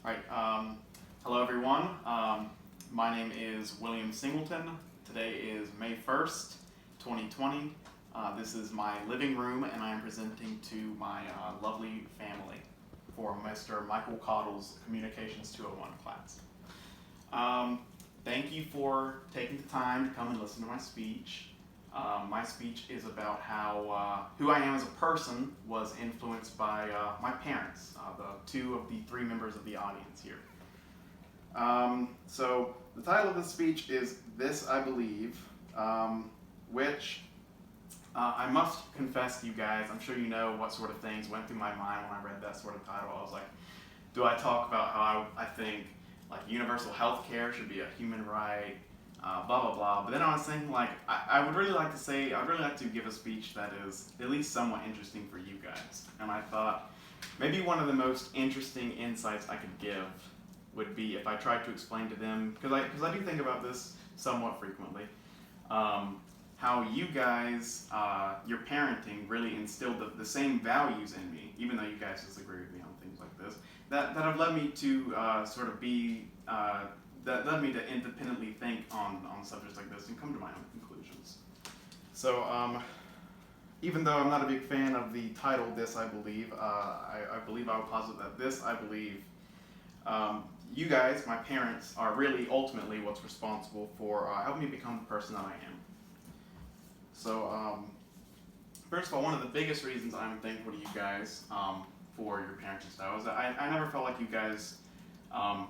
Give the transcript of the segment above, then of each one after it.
All right. Hello, everyone. My name is William Singleton. Today is May 1st, 2020. This is my living room, and I am presenting to my lovely family for Mr. Michael Caudill's Communications 201 class. Thank you for taking the time to come and listen to my speech. My speech is about how who I am as a person was influenced by my parents, the two of the three members of the audience here. So the title of the speech is This I Believe, which I must confess to you guys, I'm sure you know what sort of things went through my mind when I read that sort of title. I was like, do I talk about how I think like universal health care should be a human right? Blah blah blah. But then I was thinking, like, I would really like to give a speech that is at least somewhat interesting for you guys. And I thought maybe one of the most interesting insights I could give would be if I tried to explain to them, because I do think about this somewhat frequently, how you guys, your parenting really instilled the same values in me, even though you guys disagree with me on things like this, that have led me to sort of be that led me to independently think on subjects like this and come to my own conclusions. So, even though I'm not a big fan of the title, This I Believe, I believe I will posit that this I believe, you guys, my parents, are really ultimately what's responsible for helping me become the person that I am. So, first of all, one of the biggest reasons I'm thankful to you guys for your parenting style is that I never felt like you guys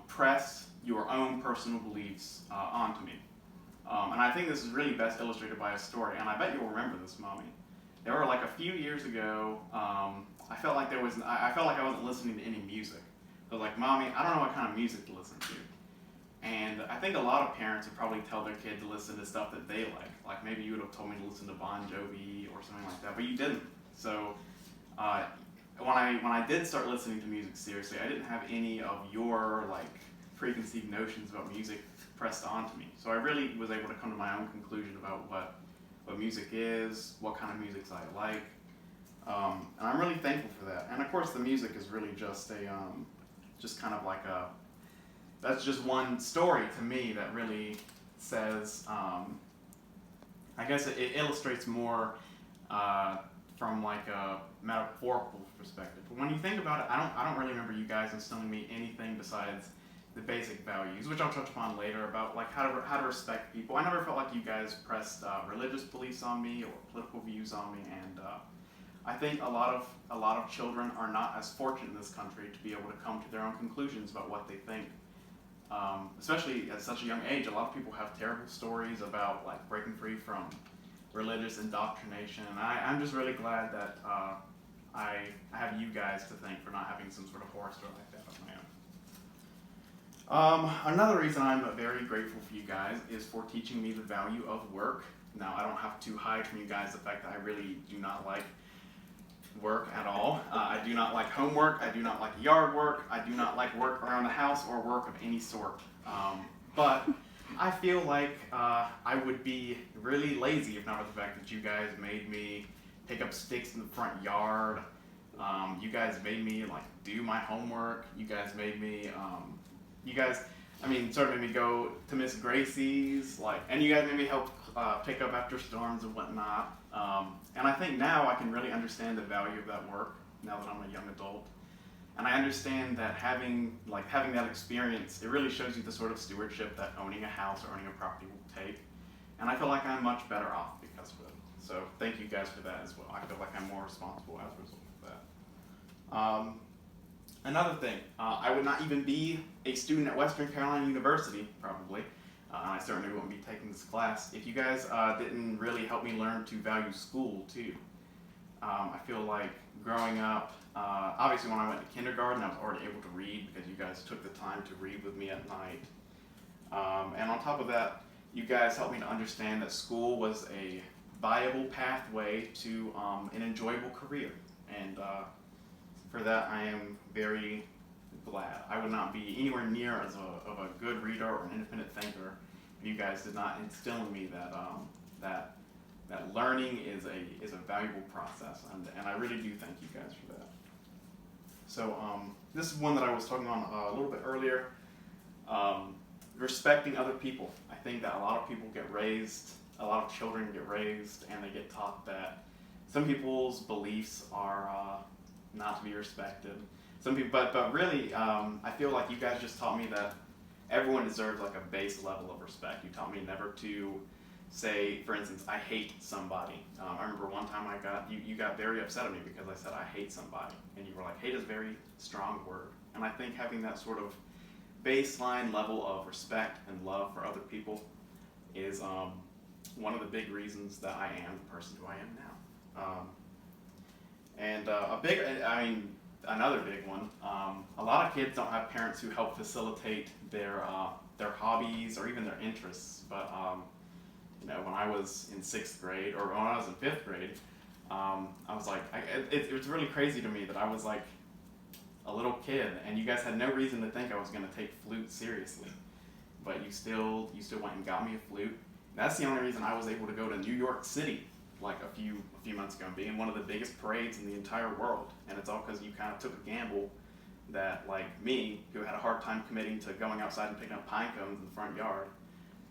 pressed your own personal beliefs onto me. And I think this is really best illustrated by a story, and I bet you'll remember this, Mommy. There were like a few years ago, I felt like I wasn't listening to any music. I was like, Mommy, I don't know what kind of music to listen to. And I think a lot of parents would probably tell their kid to listen to stuff that they like. Like maybe you would have told me to listen to Bon Jovi or something like that, but you didn't. So when I did start listening to music seriously, I didn't have any of your like preconceived notions about music pressed onto me. So I really was able to come to my own conclusion about what music is, what kind of music I like, and I'm really thankful for that. And of course, the music is really just that's just one story to me that really says, I guess it illustrates more from like a metaphorical perspective. But when you think about it, I don't really remember you guys instilling me anything besides the basic values, which I'll touch upon later, about like how to respect people. I never felt like you guys pressed religious beliefs on me or political views on me, and I think a lot of children are not as fortunate in this country to be able to come to their own conclusions about what they think. Especially at such a young age, a lot of people have terrible stories about like breaking free from religious indoctrination, and I'm just really glad that I have you guys to thank for not having some sort of horror story like that of my own. Another reason I'm very grateful for you guys is for teaching me the value of work. Now, I don't have to hide from you guys the fact that I really do not like work at all. I do not like homework, I do not like yard work, I do not like work around the house or work of any sort. But I feel like I would be really lazy if not for the fact that you guys made me pick up sticks in the front yard. You guys made me like do my homework. You guys made me sort of made me go to Miss Gracie's, and you guys made me help pick up after storms and whatnot. And I think now I can really understand the value of that work now that I'm a young adult. And I understand that having that experience, it really shows you the sort of stewardship that owning a house or owning a property will take. And I feel like I'm much better off because of it. So thank you guys for that as well. I feel like I'm more responsible as a result of that. Another thing, I would not even be a student at Western Carolina University, probably. I certainly wouldn't be taking this class if you guys didn't really help me learn to value school too. I feel like growing up, obviously when I went to kindergarten, I was already able to read because you guys took the time to read with me at night. And on top of that, you guys helped me to understand that school was a viable pathway to an enjoyable career. And for that, I am very glad. I would not be anywhere near as of a good reader or an independent thinker if you guys did not instill in me that learning is a valuable process, and I really do thank you guys for that. So this is one that I was talking on a little bit earlier. Respecting other people. I think that a lot of people get raised, a lot of children get raised, and they get taught that some people's beliefs are not to be respected. Some people, but really, I feel like you guys just taught me that everyone deserves like a base level of respect. You taught me never to say, for instance, I hate somebody. I remember one time you got very upset at me because I said I hate somebody, and you were like, hate is a very strong word. And I think having that sort of baseline level of respect and love for other people is one of the big reasons that I am the person who I am now. Another big one. A lot of kids don't have parents who help facilitate their hobbies or even their interests. But when I was in 6th grade or when I was in 5th grade, I was like, it was really crazy to me that I was like a little kid, and you guys had no reason to think I was going to take flute seriously. But you still went and got me a flute. That's the only reason I was able to go to New York City like a few months ago and be in one of the biggest parades in the entire world. And it's all because you kind of took a gamble that, like me, who had a hard time committing to going outside and picking up pine cones in the front yard,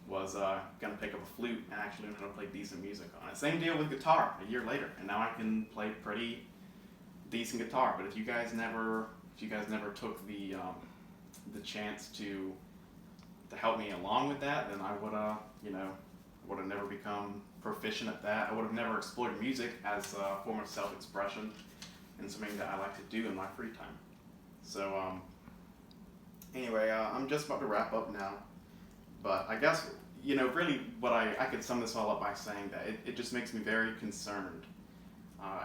was going to pick up a flute and actually learn how to play decent music on it. Same deal with guitar a year later, and now I can play pretty decent guitar. But if you guys never took the chance to help me along with that, then I would have never become proficient at that. I would have never explored music as a form of self-expression and something that I like to do in my free time. So anyway, I'm just about to wrap up now, but I guess really what I could sum this all up by saying that it just makes me very concerned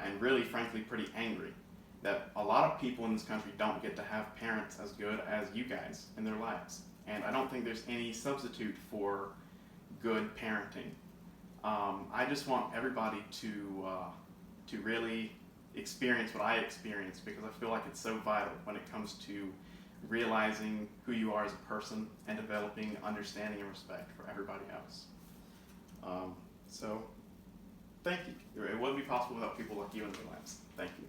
and really frankly pretty angry that a lot of people in this country don't get to have parents as good as you guys in their lives. And I don't think there's any substitute for good parenting. I just want everybody to really experience what I experienced, because I feel like it's so vital when it comes to realizing who you are as a person and developing understanding and respect for everybody else. So, thank you. It wouldn't be possible without people like you in their lives. Thank you.